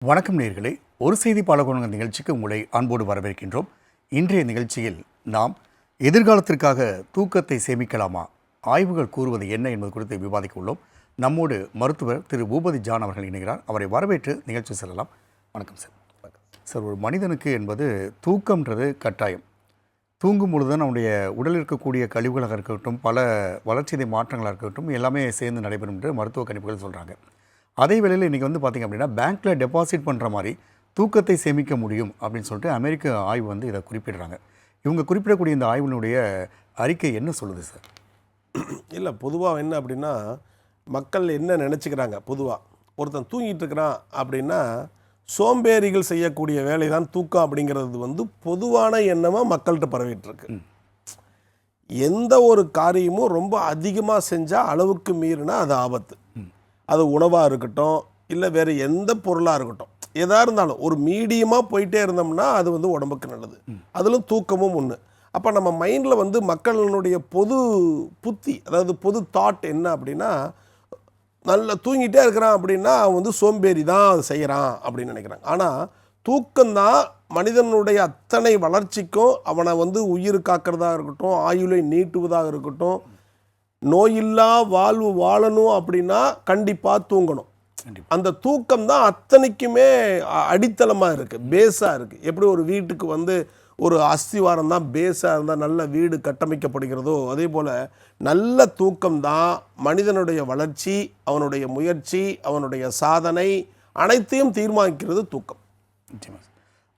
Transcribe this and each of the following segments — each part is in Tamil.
வணக்கம் நேயர்களே, ஒரு செய்தி பாலகோணங்க நிகழ்ச்சிக்கு உங்களை அன்போடு வரவேற்கின்றோம். இன்றைய நிகழ்ச்சியில் நாம் எதிர்காலத்திற்காக தூக்கத்தை சேமிக்கலாமா, ஆய்வுகள் கூறுவது என்ன என்பது குறித்து விவாதிக்க உள்ளோம். நம்மோடு மருத்துவர் திரு பூபதி ஜான் அவர்கள் இணைகிறார். அவரை வரவேற்று நிகழ்ச்சி செல்லலாம். வணக்கம் சார். சார், ஒரு மனிதனுக்கு என்பது தூக்கம்ன்றது கட்டாயம். தூங்கும் பொழுது தான் நம்முடைய உடலில் இருக்கக்கூடிய கழிவுகளாக இருக்கட்டும், பல வளர்ச்சிதை மாற்றங்களாக இருக்கட்டும், எல்லாமே சேர்ந்து நடைபெறும் என்று மருத்துவ கணிப்புகள் சொல்கிறாங்க. அதே வேளையில் இன்றைக்கி பார்த்திங்க அப்படின்னா, பேங்க்கில் டெபாசிட் பண்ணுற மாதிரி தூக்கத்தை சேமிக்க முடியும் அப்படின்னு சொல்லிட்டு அமெரிக்க ஆய்வு இதை குறிப்பிடுறாங்க. இவங்க குறிப்பிடக்கூடிய இந்த ஆய்வினுடைய அறிக்கை என்ன சொல்லுது சார்? இல்லை, பொதுவாக என்ன அப்படின்னா, மக்கள் என்ன நினச்சிக்கிறாங்க, பொதுவாக ஒருத்தன் தூங்கிட்டு இருக்கிறான் அப்படின்னா சோம்பேறிகள் செய்யக்கூடிய வேலை தான் தூக்கம் அப்படிங்கிறது பொதுவான எண்ணமாக மக்கள்கிட்ட பரவிட்டுருக்கு. எந்த ஒரு காரியமும் ரொம்ப அதிகமாக செஞ்சால் அளவுக்கு மீறினா அது ஆபத்து. அது உணவாக இருக்கட்டும், இல்லை வேறு எந்த பொருளாக இருக்கட்டும், எதாக இருந்தாலும் ஒரு மீடியமாக போயிட்டே இருந்தோம்னா அது உடம்புக்கு நல்லது. அதிலும் தூக்கமும் ஒன்று. அப்போ நம்ம மைண்டில் மக்களினுடைய பொது புத்தி, அதாவது பொது தாட் என்ன அப்படின்னா, நல்லா தூங்கிட்டே இருக்கிறான் அப்படின்னா அவன் சோம்பேறி தான் அதை செய்கிறான் அப்படின்னு நினைக்கிறாங்க. ஆனால் தூக்கம்தான் மனிதனுடைய அத்தனை வளர்ச்சிக்கும், அவனை உயிர் காக்கிறதாக இருக்கட்டும், ஆயுளை நீட்டுவதாக இருக்கட்டும், நோயில்லா வாழ்வு வாழணும் அப்படின்னா கண்டிப்பாக தூங்கணும். அந்த தூக்கம் தான் அத்தனைக்குமே அடித்தளமாக இருக்குது, பேஸாக இருக்குது. எப்படி ஒரு வீட்டுக்கு ஒரு அஸ்திவாரம் தான் பேஸாக இருந்தால் நல்ல வீடு கட்டமைக்கப்படுகிறதோ, அதே போல் நல்ல தூக்கம் தான் மனிதனுடைய வளர்ச்சி, அவனுடைய முயற்சி, அவனுடைய சாதனை அனைத்தையும் தீர்மானிக்கிறது தூக்கம்.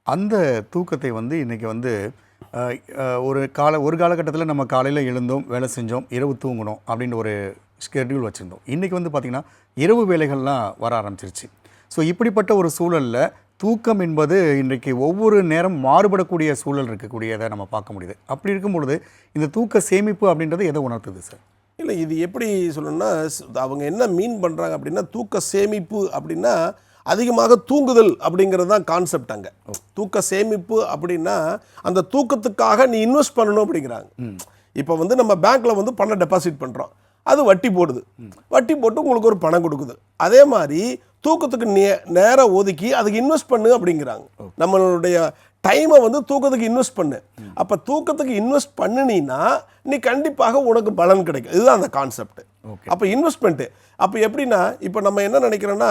அந்த தூக்கத்தை இன்றைக்கி ஒரு காலகட்டத்தில் நம்ம காலையில் எழுந்தோம், வேலை செஞ்சோம், இரவு தூங்கணும் அப்படின்ற ஒரு ஸ்கெட்யூல் வச்சுருந்தோம். இன்றைக்கி பார்த்திங்கன்னா இரவு வேலைகள்லாம் வர ஆரம்பிச்சிருச்சு. ஸோ இப்படிப்பட்ட ஒரு சூழலில் தூக்கம் என்பது இன்றைக்கு ஒவ்வொரு நேரம் மாறுபடக்கூடிய சூழல் இருக்கக்கூடியதை நம்ம பார்க்க முடியுது. அப்படி இருக்கும் பொழுது இந்த தூக்க சேமிப்பு அப்படின்றது எதை உணர்த்துது சார்? இல்லை, இது எப்படி சொல்லணும்னா, அவங்க என்ன மீன் பண்ணுறாங்க அப்படின்னா, தூக்க சேமிப்பு அப்படின்னா அதிகமாக தூங்குதல் அப்படிங்கிறது தான் கான்செப்ட். அங்கே தூக்க சேமிப்பு அப்படின்னா அந்த தூக்கத்துக்காக நீ இன்வெஸ்ட் பண்ணணும் அப்படிங்கிறாங்க. இப்போ நம்ம பேங்க்கில் பணம் டெபாசிட் பண்ணுறோம், அது வட்டி போடுது, வட்டி போட்டு உங்களுக்கு ஒரு பணம் கொடுக்குது. அதே மாதிரி தூக்கத்துக்கு நேரம் ஒதுக்கி அதுக்கு இன்வெஸ்ட் பண்ணு அப்படிங்கிறாங்க. நம்மளுடைய டைமை தூக்கத்துக்கு இன்வெஸ்ட் பண்ணு. அப்போ தூக்கத்துக்கு இன்வெஸ்ட் பண்ணினீன்னா நீ கண்டிப்பாக உனக்கு பலன் கிடைக்கும். இதுதான் அந்த கான்செப்ட். அப்போ இன்வெஸ்ட்மெண்ட்டு. அப்போ எப்படின்னா, இப்போ நம்ம என்ன நினைக்கிறோன்னா,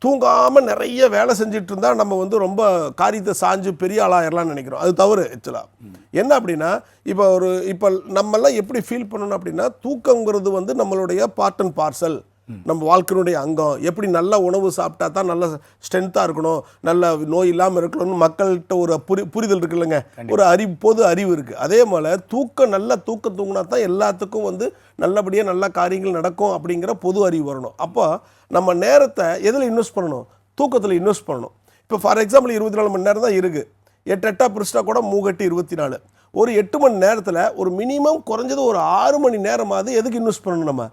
தூங்காமல் நிறைய வேலை செஞ்சுட்டு இருந்தால் நம்ம ரொம்ப காரியத்தை சாஞ்சு பெரிய ஆளாயிரலாம்னு நினைக்கிறோம். அது தவறு. ஆக்சுவலாக என்ன அப்படின்னா, இப்போ நம்மெல்லாம் எப்படி ஃபீல் பண்ணணும் அப்படின்னா, தூக்கங்கிறது நம்மளுடைய பார்ட் அண்ட் பார்சல், நம்ம வாழ்க்கையினுடைய அங்கம். எப்படி நல்ல உணவு சாப்பிட்டா தான் நல்ல ஸ்ட்ரென்த்தாக இருக்கணும், நல்ல நோய் இல்லாமல் இருக்கணும்னு மக்கள்கிட்ட ஒரு புரிதல் இருக்கு இல்லைங்க, ஒரு அறிவு, பொது அறிவு இருக்குது. அதே போல் தூக்கம், நல்ல தூக்கம் தூங்கினா தான் எல்லாத்துக்கும் நல்லபடியாக நல்ல காரியங்கள் நடக்கும் அப்படிங்கிற பொது அறிவு வரணும். அப்போ நம்ம நேரத்தை எதில் இன்வெஸ்ட் பண்ணணும்? தூக்கத்தில் இன்வெஸ்ட் பண்ணணும். இப்போ ஃபார் எக்ஸாம்பிள் 24 மணி நேரம் தான் இருக்குது. 8 பிரிச்சிட்டா கூட 3 24. ஒரு 8 மணி நேரத்தில் ஒரு மினிமம் குறைஞ்சது ஒரு 6 மணி நேரமாவது எதுக்கு இன்வெஸ்ட் பண்ணணும்? நம்ம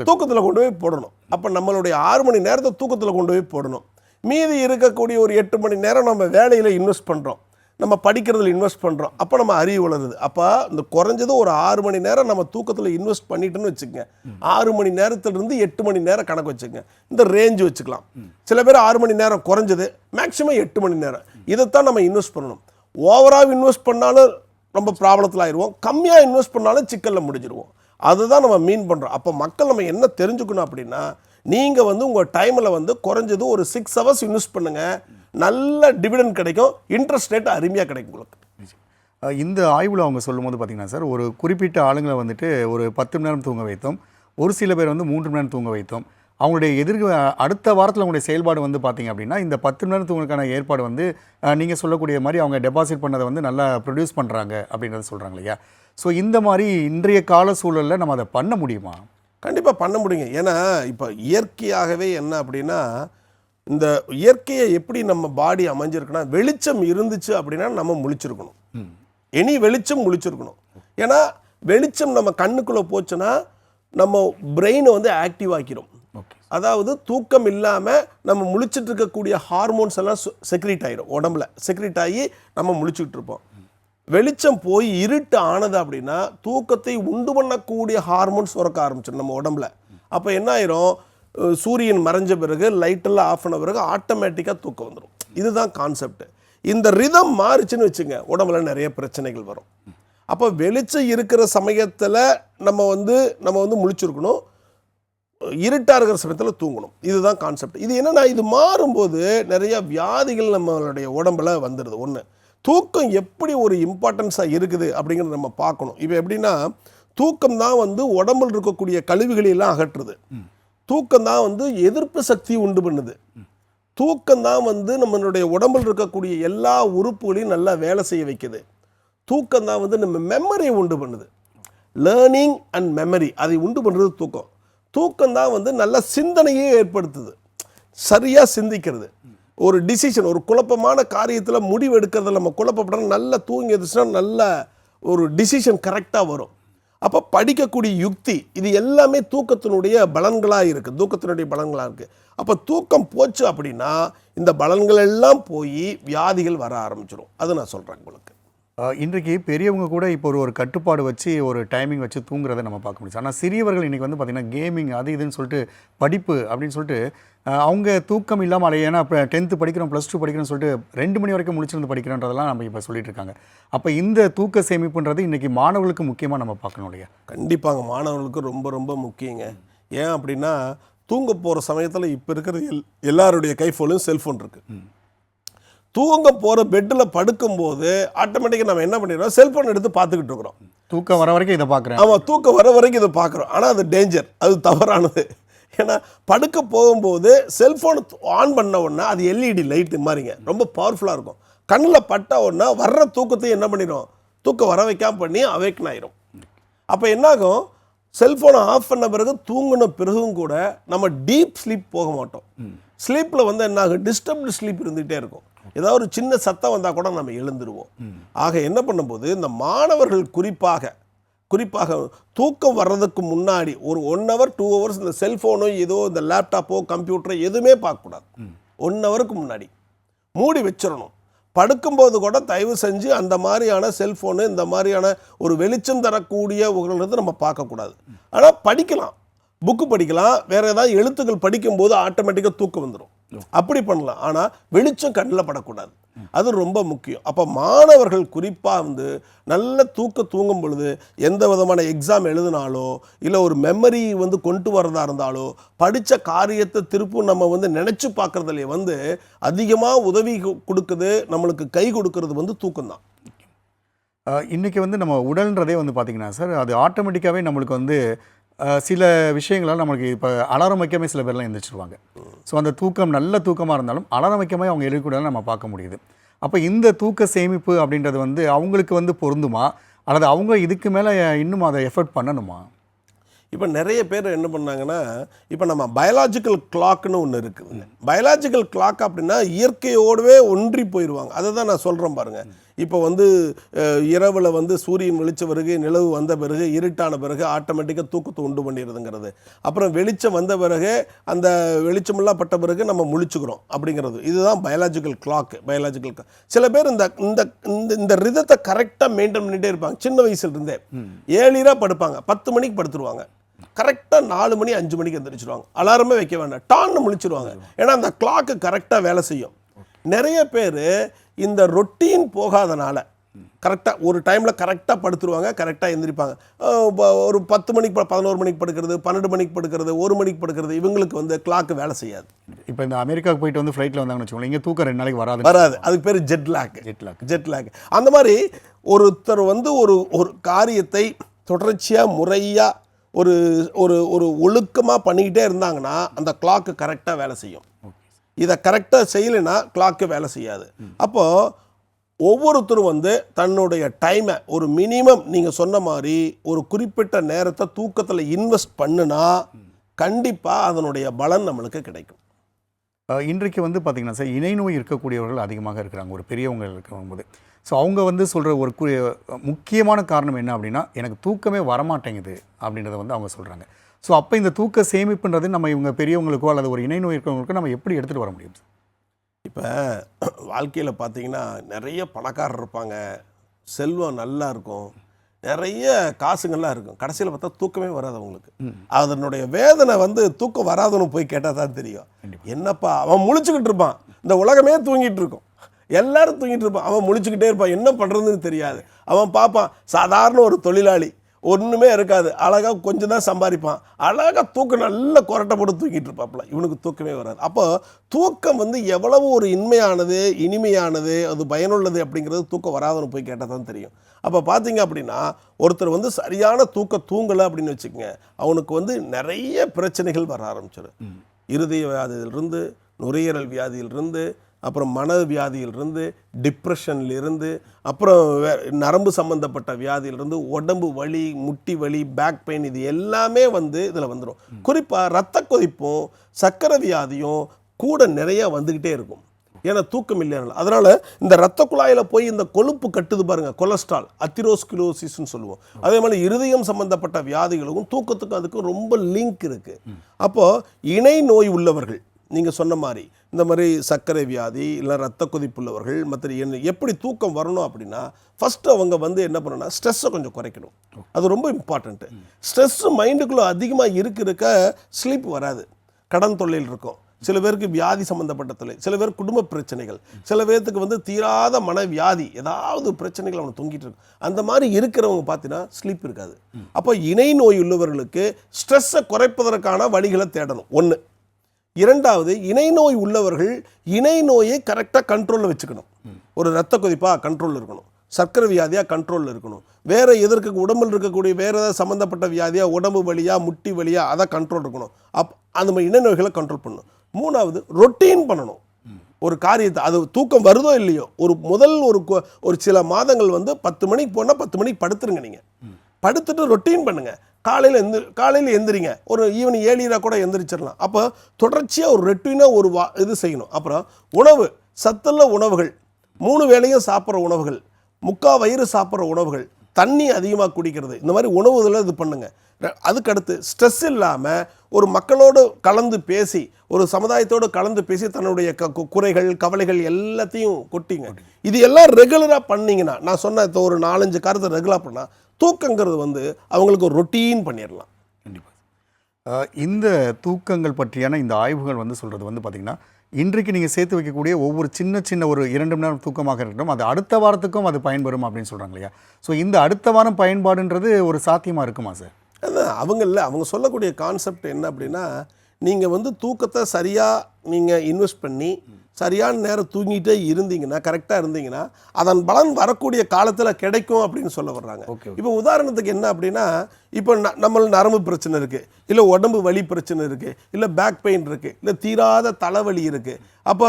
தூக்கத்தில் கொண்டு போய் போடணும். அப்போ நம்மளுடைய 6 மணி நேரத்தை தூக்கத்தில் கொண்டு போய் போடணும். மீதி இருக்கக்கூடிய ஒரு 8 மணி நேரம் நம்ம வேலையில் இன்வெஸ்ட் பண்ணுறோம், நம்ம படிக்கிறதுல இன்வெஸ்ட் பண்ணுறோம். அப்போ நம்ம அறிவு வளருது. அப்போ இந்த குறைஞ்சது ஒரு 6 மணி நேரம் நம்ம தூக்கத்தில் இன்வெஸ்ட் பண்ணிட்டுன்னு வச்சுக்கோங்க. 6 மணி நேரத்துலேருந்து 8 மணி நேரம் கணக்கு வச்சுக்கோங்க. இந்த ரேஞ்சு வச்சுக்கலாம். சில பேர் 6 மணி நேரம் குறைஞ்சது, மேக்ஸிமம் 8 மணி நேரம். இதைத்தான் நம்ம இன்வெஸ்ட் பண்ணணும். ஓவராக இன்வெஸ்ட் பண்ணாலும் ரொம்ப ப்ராப்ளத்தில் ஆயிடுவோம், கம்மியாக இன்வெஸ்ட் பண்ணாலும் சிக்கலில் முடிஞ்சிடுவோம். அதுதான் நம்ம மீன் பண்ணுறோம். அப்போ மக்கள் நம்ம என்ன தெரிஞ்சுக்கணும் அப்படின்னா, நீங்கள் உங்கள் டைமில் குறைஞ்சது ஒரு 6 ஹவர்ஸ் இன்வெஸ்ட் பண்ணுங்கள், நல்ல டிவிடெண்ட் கிடைக்கும், இன்ட்ரெஸ்ட் ரேட் அருமையாக கிடைக்கும் உங்களுக்கு. இந்த ஆய்வில் அவங்க சொல்லும்போது பார்த்தீங்கன்னா சார், ஒரு குறிப்பிட்ட ஆளுங்களை ஒரு 10 மணி நேரம் தூங்க வைத்தோம், ஒரு சில பேர் 3 மணி நேரம் தூங்க வைத்தோம். அவங்களுடைய அடுத்த வாரத்தில் அவங்களுடைய செயல்பாடு பார்த்திங்க அப்படின்னா, இந்த 10 மணி நேரம் தூங்குறதுக்கான ஏற்பாடு நீங்கள் சொல்லக்கூடிய மாதிரி அவங்க டெபாசிட் பண்ணதை நல்லா ப்ரொடியூஸ் பண்ணுறாங்க அப்படின்றத சொல்கிறாங்க இல்லையா? ஸோ இந்த மாதிரி இன்றைய கால சூழலில் நம்ம அதை பண்ண முடியுமா? கண்டிப்பாக பண்ண முடியுங்க. ஏன்னா இப்போ இயற்கையாகவே என்ன அப்படின்னா, இந்த இயற்கையை எப்படி நம்ம பாடி அமைஞ்சிருக்குன்னா, வெளிச்சம் இருந்துச்சு அப்படின்னா நம்ம முழிச்சிருக்கணும், எனி வெளிச்சம் முழிச்சிருக்கணும். ஏன்னா வெளிச்சம் நம்ம கண்ணுக்குள்ளே போச்சுன்னா நம்ம பிரெயினை ஆக்டிவ் ஆக்கிடும். அதாவது தூக்கம் இல்லாமல் நம்ம முழிச்சிட்டு இருக்கக்கூடிய ஹார்மோன்ஸ் எல்லாம் செக்ரீட் ஆகிடும், உடம்புல செக்ரீட் ஆகி நம்ம முழிச்சுக்கிட்டு இருப்போம். வெளிச்சம் போய் இருட்டு ஆனது அப்படின்னா தூக்கத்தை உண்டு பண்ணக்கூடிய ஹார்மோன்ஸ் சுரக்க ஆரம்பிச்சிடும் நம்ம உடம்புல. அப்போ என்ன ஆயிரும், சூரியன் மறைஞ்ச பிறகு லைட்டெல்லாம் ஆஃப் பண்ண பிறகு ஆட்டோமேட்டிக்காக தூக்கம் வந்துடும். இதுதான் கான்செப்ட். இந்த ரிதம் மாறிச்சுன்னு வச்சுங்க, உடம்புல நிறைய பிரச்சனைகள் வரும். அப்போ வெளிச்சம் இருக்கிற சமயத்தில் நம்ம வந்து முழிச்சிருக்கணும், இருட்டாக இருக்கிற சமயத்தில் தூங்கணும். இதுதான் கான்செப்ட். இது என்னென்னா, இது மாறும்போது நிறைய வியாதிகள் நம்மளுடைய உடம்புல வந்துடுது. ஒன்று, தூக்கம் எப்படி ஒரு இம்பார்ட்டன்ஸாக இருக்குது அப்படிங்கிறத நம்ம பார்க்கணும். இப்போ எப்படின்னா, தூக்கம் தான் வந்து உடம்பில் இருக்கக்கூடிய கழிவுகளெல்லாம் அகற்றுது. தூக்கம் தான் வந்து எதிர்ப்பு சக்தி உண்டு பண்ணுது. தூக்கம் தான் வந்து நம்மளுடைய உடம்பில் இருக்கக்கூடிய எல்லா உறுப்புகளையும் நல்லா வேலை செய்ய வைக்குது. தூக்கம் தான் வந்து நம்ம மெமரியை உண்டு பண்ணுது. லேர்னிங் அண்ட் மெமரி அதை உண்டு பண்ணுறது தூக்கம். தூக்கம் தான் வந்து நல்ல சிந்தனையே ஏற்படுத்துது, சரியாக சிந்திக்கிறது. ஒரு டிசிஷன், ஒரு குழப்பமான காரியத்தில் முடிவு எடுக்கிறதுல நம்ம குழப்பப்படணும், நல்லா தூங்கி எதுச்சுன்னா நல்ல ஒரு டிசிஷன் கரெக்டாக வரும். அப்போ படிக்கக்கூடிய யுக்தி, இது எல்லாமே தூக்கத்தினுடைய பலன்களாக இருக்குது, தூக்கத்தினுடைய பலன்களாக இருக்குது. அப்போ தூக்கம் போச்சு அப்படின்னா இந்த பலன்கள் எல்லாம் போய் வியாதிகள் வர ஆரம்பிச்சிடும். அது நான் சொல்கிறேன் உங்களுக்கு. இன்றைக்கு பெரியவங்க கூட இப்போ ஒரு கட்டுப்பாடு வச்சு ஒரு டைமிங் வச்சு தூங்குறதை நம்ம பார்க்க முடியும். ஆனால் சிறியவர்கள் இன்றைக்கி வந்து பார்த்திங்கன்னா கேமிங் அது இதுன்னு சொல்லிட்டு படிப்பு அப்படின்னு சொல்லிட்டு அவங்க தூக்கம் இல்லாமல் அலைய, ஏன்னா இப்போ 10th படிக்கிறோம் +2 படிக்கிறோம்னு சொல்லிட்டு 2 மணி வரைக்கும் முழிச்சிருந்து படிக்கிறோன்றதெல்லாம் நம்ம இப்போ சொல்லிட்டு இருக்காங்க. அப்போ இந்த தூக்க சேமிப்புன்றது இன்றைக்கி மாணவர்களுக்கு முக்கியமாக நம்ம பார்க்கணும் இல்லையா? கண்டிப்பாங்க, மாணவர்களுக்கு ரொம்ப ரொம்ப முக்கியங்க. ஏன் அப்படின்னா, தூங்க போகிற சமயத்தில் இப்போ இருக்கிற எல்லாருடைய கைஃபோன்லையும் செல்ஃபோன் இருக்குது. தூங்க போகிற பெட்டில் படுக்கும்போது ஆட்டோமேட்டிக்காக நம்ம என்ன பண்ணிடுறோம், செல்ஃபோன் எடுத்து பார்த்துக்கிட்டு இருக்கிறோம். தூக்கம் வர வரைக்கும் இதை பார்க்குறேன். ஆமாம், தூக்கம் வர வரைக்கும் இதை பார்க்குறோம். ஆனால் அது டேஞ்சர், அது தவறானது. ஏன்னா படுக்க போகும்போது செல்ஃபோன் ஆன் பண்ண உடனே அது எல்இடி லைட்டு மாதிரிங்க, ரொம்ப பவர்ஃபுல்லாக இருக்கும். கண்ணில் பட்ட உடனே வர்ற தூக்கத்தையும் என்ன பண்ணிடும், தூக்கம் வர வைக்காமல் பண்ணி அவேக்கன் ஆயிரும். அப்போ என்னாகும், செல்ஃபோனை ஆஃப் பண்ண பிறகு தூங்கின பிறகும் கூட நம்ம டீப் ஸ்லீப் போக மாட்டோம். ஸ்லீப்பில் வந்து என்ன ஆகும், டிஸ்டர்ப்டு ஸ்லீப் இருந்துகிட்டே இருக்கும். ஏதாவது ஒரு சின்ன சத்தம் வந்தால் கூட நம்ம எழுந்துருவோம். ஆக என்ன பண்ணும்போது இந்த மாணவர்கள் குறிப்பாக தூக்கம் வர்றதுக்கு முன்னாடி ஒரு 1 hour 2 hours இந்த செல்ஃபோனோ ஏதோ இந்த லேப்டாப்போ கம்ப்யூட்டரோ எதுவுமே பார்க்கக்கூடாது. 1 hourக்கு முன்னாடி மூடி வச்சிடணும். படுக்கும்போது கூட தயவு செஞ்சு அந்த மாதிரியான செல்ஃபோனு, இந்த மாதிரியான ஒரு வெளிச்சம் தரக்கூடிய நம்ம பார்க்கக்கூடாது. ஆனால் படிக்கலாம், புக்கு படிக்கலாம், வேறு ஏதாவது எழுத்துக்கள் படிக்கும்போது ஆட்டோமேட்டிக்காக தூக்கம் வந்துடும், அப்படி பண்ணலாம். ஆனால் வெளிச்சம் கண்ணில் படக்கூடாது, அது ரொம்ப முக்கியம். அப்போ மாணவர்கள் குறிப்பாக வந்து நல்ல தூங்கும் பொழுது எந்த விதமான எக்ஸாம் எழுதினாலோ இல்லை ஒரு மெமரி வந்து கொண்டு வரதா இருந்தாலோ படித்த காரியத்தை திருப்பும் நம்ம வந்து நினச்சி பார்க்குறதுல வந்து அதிகமாக உதவி கொடுக்குது, நம்மளுக்கு கை கொடுக்கறது வந்து தூக்கம்தான். இன்றைக்கி வந்து நம்ம உடல்ன்றதே வந்து பார்த்திங்கன்னா சார், அது ஆட்டோமேட்டிக்காகவே நம்மளுக்கு வந்து சில விஷயங்களால் நம்மளுக்கு இப்போ அலாரம் வைக்காமே சில பேர்லாம் எழுந்திரிச்சிருவாங்க. ஸோ அந்த தூக்கம் நல்ல தூக்கமாக இருந்தாலும் அலாரம் வைக்காமே அவங்க எழுக்கூடாது நம்ம பார்க்க முடியுது. அப்போ இந்த தூக்க சேமிப்பு அப்படின்றது வந்து அவங்களுக்கு வந்து பொருந்துமா, அல்லது அவங்க இதுக்கு மேலே இன்னும் அதை எஃபர்ட் பண்ணணுமா? இப்போ நிறைய பேர் என்ன பண்ணாங்கன்னா, இப்போ நம்ம பயாலாஜிக்கல் கிளாக்னு ஒன்று இருக்குதுங்க. பயாலாஜிக்கல் கிளாக் அப்படின்னா இயற்கையோடவே ஒன்றி போயிடுவாங்க. அதை தான் நான் சொல்கிறேன் பாருங்கள். இப்போ வந்து இரவில் வந்து சூரியன் வெளிச்ச பிறகு, நிலவு வந்த பிறகு, இருட்டான பிறகு ஆட்டோமேட்டிக்காக தூக்கத்தை உண்டு பண்ணிடுதுங்கிறது. அப்புறம் வெளிச்சம் வந்த பிறகு, அந்த வெளிச்சமெல்லாம் பட்ட பிறகு நம்ம முழிச்சுக்கிறோம் அப்படிங்கிறது. இதுதான் பயாலாஜிக்கல் கிளாக். சில பேர் இந்த ரிதத்தை கரெக்டாக மெயின்டைன் பண்ணிகிட்டே இருப்பாங்க. சின்ன வயசுலேருந்தே 7 படுப்பாங்க, 10 மணிக்கு படுத்துருவாங்க, கரெக்டாக 4 மணி 5 மணிக்கு எந்திரிச்சிருவாங்க, அலாரமே வைக்க வேண்டாம், டான்னு முழிச்சிருவாங்க. ஏன்னா அந்த கிளாக்கு கரெக்டாக வேலை செய்யும். நிறைய பேர் இந்த ரொட்டீன் போகாதனால கரெக்டாக ஒரு டைமில் கரெக்டாக படுத்துருவாங்க, கரெக்டாக எந்திரிப்பாங்க. ஒரு 10 மணிக்கு 11 மணிக்கு படுக்கிறது, 12 மணிக்கு படுக்கிறது, 1 மணிக்கு படுக்கிறது, இவங்களுக்கு வந்து கிளாக்கு வேலை செய்யாது. இப்போ இந்த அமெரிக்காவுக்கு போயிட்டு வந்து ஃப்ளைட்டில் வந்தாங்கன்னு வச்சுக்கோங்க, இங்கே தூக்கம் 2 நாளைக்கு வராது. அதுக்கு பேர் ஜெட் லேக். அந்த மாதிரி ஒருத்தர் வந்து ஒரு காரியத்தை தொடர்ச்சியாக முறையாக ஒரு ஒரு ஒழுக்கமாக பண்ணிக்கிட்டே இருந்தாங்கன்னா அந்த கிளாக்கு கரெக்டாக வேலை செய்யும். இதை கரெக்டாக செய்யலைன்னா கிளாக்கு வேலை செய்யாது. அப்போது ஒவ்வொருத்தரும் வந்து தன்னுடைய டைமை ஒரு மினிமம் நீங்கள் சொன்ன மாதிரி ஒரு குறிப்பிட்ட நேரத்தை தூக்கத்தில் இன்வெஸ்ட் பண்ணுனா கண்டிப்பாக அதனுடைய பலன் நம்மளுக்கு கிடைக்கும். இன்றைக்கு வந்து பார்த்திங்கன்னா சார், இணை நோய் இருக்கக்கூடியவர்கள் அதிகமாக இருக்கிறாங்க ஒரு பெரியவங்க இருக்கும்போது. ஸோ அவங்க வந்து சொல்கிற ஒரு முக்கியமான காரணம் என்ன அப்படின்னா, எனக்கு தூக்கமே வரமாட்டேங்குது அப்படின்றத வந்து அவங்க சொல்கிறாங்க. ஸோ அப்போ இந்த தூக்க சேமிப்புன்றது நம்ம இவங்க பெரியவங்களுக்கோ அல்லது ஒரு இணை நோய் இருக்கிறவங்களுக்கோ நம்ம எப்படி எடுத்துகிட்டு வர முடியும்? இப்போ வாழ்க்கையில் பார்த்தீங்கன்னா நிறைய பணக்காரர் இருப்பாங்க, செல்வம் நல்லா இருக்கும், நிறைய காசுங்கள்லாம் இருக்கும், கடைசியில் பார்த்தா தூக்கமே வராது அவங்களுக்கு. அதனுடைய வேதனை வந்து தூக்கம் வராதுன்னு போய் கேட்டால் தான் தெரியும். என்னப்பா அவன் முழிச்சுக்கிட்டு இருப்பான், இந்த உலகமே தூங்கிட்டு இருக்கும், எல்லாரும் தூங்கிட்டு இருப்பான், அவன் முழிச்சுக்கிட்டே இருப்பான், என்ன பண்ணுறதுன்னு தெரியாது. அவன் பார்ப்பான் சாதாரண ஒரு தொழிலாளி, ஒன்றுமே இருக்காது, அழகாக கொஞ்சம் தான் சம்பாதிப்பான், அழகாக தூக்கம் நல்ல கொரட்டை போட்டு தூக்கிட்டு இருப்பாப்புல, இவனுக்கு தூக்கமே வராது. அப்போ தூக்கம் வந்து எவ்வளவு ஒரு இனிமையானது, இனிமையானது, அது பயனுள்ளது அப்படிங்கிறது தூக்கம் வராதவனு போய் கேட்டால் தான் தெரியும். அப்போ பார்த்தீங்க அப்படின்னா ஒருத்தர் வந்து சரியான தூங்கலை அப்படின்னு வச்சுக்கோங்க, அவனுக்கு வந்து நிறைய பிரச்சனைகள் வர ஆரம்பிச்சிடும். இருதய வியாதியிலிருந்து, நுரையீரல் வியாதியிலிருந்து, அப்புறம் மன வியாதியிலிருந்து, டிப்ரெஷன்லேருந்து, அப்புறம் நரம்பு சம்மந்தப்பட்ட வியாதியிலிருந்து, உடம்பு வலி, முட்டி வலி, பேக் பெயின், இது எல்லாமே வந்து இதில் வந்துடும். குறிப்பாக இரத்த கொதிப்பும் சர்க்கரை வியாதியும் கூட நிறைய வந்துக்கிட்டே இருக்கும். ஏன்னா தூக்கம் இல்லைனால. அதனால் இந்த இரத்த குழாயில் போய் இந்த கொழுப்பு கட்டுது பாருங்கள், கொலஸ்ட்ரால், அத்திரோஸ்கிலோசிஸ்ன்னு சொல்லுவோம். அதே மாதிரி இருதயம் சம்மந்தப்பட்ட வியாதிகளுக்கும் தூக்கத்துக்கும் அதுக்கும் ரொம்ப லிங்க் இருக்குது. அப்போது இணை நோய் உள்ளவர்கள், நீங்கள் சொன்ன மாதிரி இந்த மாதிரி சர்க்கரை வியாதி இல்லை ரத்த கொதிப்புள்ளவர்கள் மற்ற எப்படி தூக்கம் வரணும் அப்படின்னா ஃபஸ்ட்டு அவங்க வந்து என்ன பண்ணணும்னா ஸ்ட்ரெஸ்ஸை கொஞ்சம் குறைக்கணும். அது ரொம்ப இம்பார்ட்டண்ட்டு. ஸ்ட்ரெஸ்ஸு மைண்டுக்குள்ளே அதிகமாக இருக்க ஸ்லீப் வராது. கடன் தொல்லையில் இருக்கும், சில பேருக்கு வியாதி சம்மந்தப்பட்ட தொல்லை, சில பேர் குடும்ப பிரச்சனைகள், சில பேர்த்துக்கு வந்து தீராத மன வியாதி, ஏதாவது பிரச்சனைகள் அவனை தொங்கிட்டு இருக்கும். அந்த மாதிரி இருக்கிறவங்க பார்த்தீங்கன்னா ஸ்லீப் இருக்காது. அப்போ இணை நோய் உள்ளவர்களுக்கு ஸ்ட்ரெஸ்ஸை குறைப்பதற்கான வழிகளை தேடணும். ஒன்று. இரண்டாவது, இணை நோய் உள்ளவர்கள் இணை நோயை கரெக்டாக கண்ட்ரோலில் வச்சுக்கணும். ஒரு இரத்த கொதிப்பாக கண்ட்ரோலில் இருக்கணும், சர்க்கரை வியாதியாக கண்ட்ரோலில் இருக்கணும், வேறு எதற்கு உடம்பில் இருக்கக்கூடிய வேறு ஏதாவது சம்மந்தப்பட்ட வியாதியாக, உடம்பு வலியாக, முட்டி வலியாக, அதை கண்ட்ரோல் இருக்கணும். அந்த மாதிரி இணை நோய்களை கண்ட்ரோல் பண்ணணும். மூணாவது, ரொட்டீன் பண்ணணும் ஒரு காரியத்தை. அது தூக்கம் வருதோ இல்லையோ, முதல் ஒரு சில மாதங்கள் வந்து 10 மணிக்கு போனால் 10 மணிக்கு படுத்துருங்க. நீங்கள் படுத்துட்டு ரொட்டீன் பண்ணுங்கள். காலையில் எந்திரிங்க, ஒரு ஈவினிங் 7 கூட எந்திரிச்சிடலாம். அப்போ தொடர்ச்சியாக ஒரு ரொட்டீனாக ஒரு இது செய்யணும். அப்புறம் உணவு, சத்துள்ள உணவுகள், 3 வேளையும் சாப்பிட்ற உணவுகள், 3/4 வயிறு சாப்பிட்ற உணவுகள், தண்ணி அதிகமாக குடிக்கிறது, இந்த மாதிரி உணவுகளை இது பண்ணுங்கள். அதுக்கடுத்து ஸ்ட்ரெஸ் இல்லாமல் ஒரு மக்களோடு கலந்து பேசி, ஒரு சமுதாயத்தோடு கலந்து பேசி தன்னுடைய குறைகள் கவலைகள் எல்லாத்தையும் கொட்டிங்க. இது எல்லாம் ரெகுலராக பண்ணிங்கன்னா, நான் சொன்ன ஒரு 4-5 காரியத்தை ரெகுலராக பண்ணால் தூக்கங்கிறது வந்து அவங்களுக்கு ஒரு ரொட்டீன் பண்ணிடலாம். கண்டிப்பாக. இந்த தூக்கங்கள் பற்றியான இந்த ஆய்வுகள் வந்து சொல்கிறது வந்து பார்த்திங்கன்னா, இன்றைக்கு நீங்கள் சேர்த்து வைக்கக்கூடிய ஒவ்வொரு சின்ன ஒரு 2 மணி நேரம் தூக்கமாக இருக்கட்டும், அது அடுத்த வாரத்துக்கும் அது பயன்பெறும் அப்படின்னு சொல்கிறாங்க இல்லையா? ஸோ இந்த அடுத்த வாரம் பயன்பாடுன்றது ஒரு சாத்தியமாக இருக்குமா சார்? அதான் அவங்க சொல்லக்கூடிய கான்செப்ட் என்ன அப்படின்னா, நீங்கள் வந்து தூக்கத்தை சரியாக நீங்கள் இன்வெஸ்ட் பண்ணி சரியான நேரம் தூங்கிட்டே இருந்தீங்கன்னா, கரெக்டாக இருந்தீங்கன்னா, அதன் பலன் வரக்கூடிய காலத்தில் கிடைக்கும் அப்படின்னு சொல்ல வர்றாங்க. இப்போ உதாரணத்துக்கு என்ன அப்படின்னா, இப்போ நம்ம நரம்பு பிரச்சனை இருக்குது, இல்லை உடம்பு வலி பிரச்சனை இருக்குது, இல்லை பேக் பெயின் இருக்குது, இல்லை தீராத தலைவலி இருக்குது, அப்போ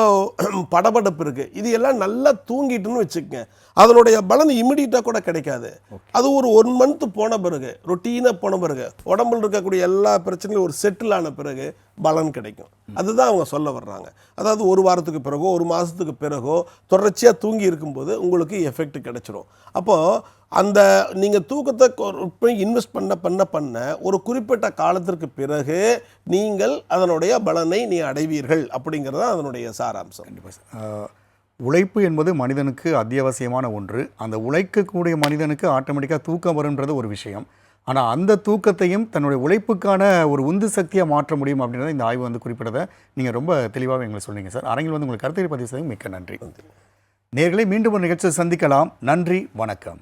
படபடப்பு இருக்குது, இது எல்லாம் நல்லா தூங்கிட்டுன்னு வச்சுக்கோங்க, அதனுடைய பலன் இமிடியட்டாக கூட கிடைக்காது. அது ஒரு 1 மந்த் போன பிறகு, ரொட்டீனாக போன பிறகு, உடம்புல இருக்கக்கூடிய எல்லா பிரச்சனையும் ஒரு செட்டில் ஆன பிறகு பலன் கிடைக்கும். அதுதான் அவங்க சொல்ல வர்றாங்க. அதாவது 1 வாரத்துக்கு பிறகோ 1 மாதத்துக்கு பிறகோ தொடர்ச்சியாக தூங்கி இருக்கும்போது உங்களுக்கு எஃபெக்ட் கிடைச்சிரும். அப்போது அந்த நீங்கள் தூக்கத்தை இன்வெஸ்ட் பண்ண ஒரு குறிப்பிட்ட காலத்திற்கு பிறகு நீங்கள் அதனுடைய பலனை அடைவீர்கள் அப்படிங்கிறது அதனுடைய சாராம்சம். கண்டிப்பாக சார். உழைப்பு என்பது மனிதனுக்கு அத்தியாவசியமான ஒன்று. அந்த உழைக்கக்கூடிய மனிதனுக்கு ஆட்டோமேட்டிக்காக தூக்கம் வரும்ன்றது ஒரு விஷயம். ஆனால் அந்த தூக்கத்தையும் தன்னுடைய உழைப்புக்கான ஒரு உந்து சக்தியாக மாற்ற முடியும் அப்படின்றத இந்த ஆய்வு வந்து குறிப்பிட்டதை நீங்கள் ரொம்ப தெளிவாக எங்களை சொன்னீங்க சார். அரங்கில் வந்து உங்களுக்கு கருத்தை பதிவு செய்ய மிக்க நன்றி. நேயர்களை மீண்டும் ஒரு நிகழ்ச்சியை சந்திக்கலாம். நன்றி, வணக்கம்.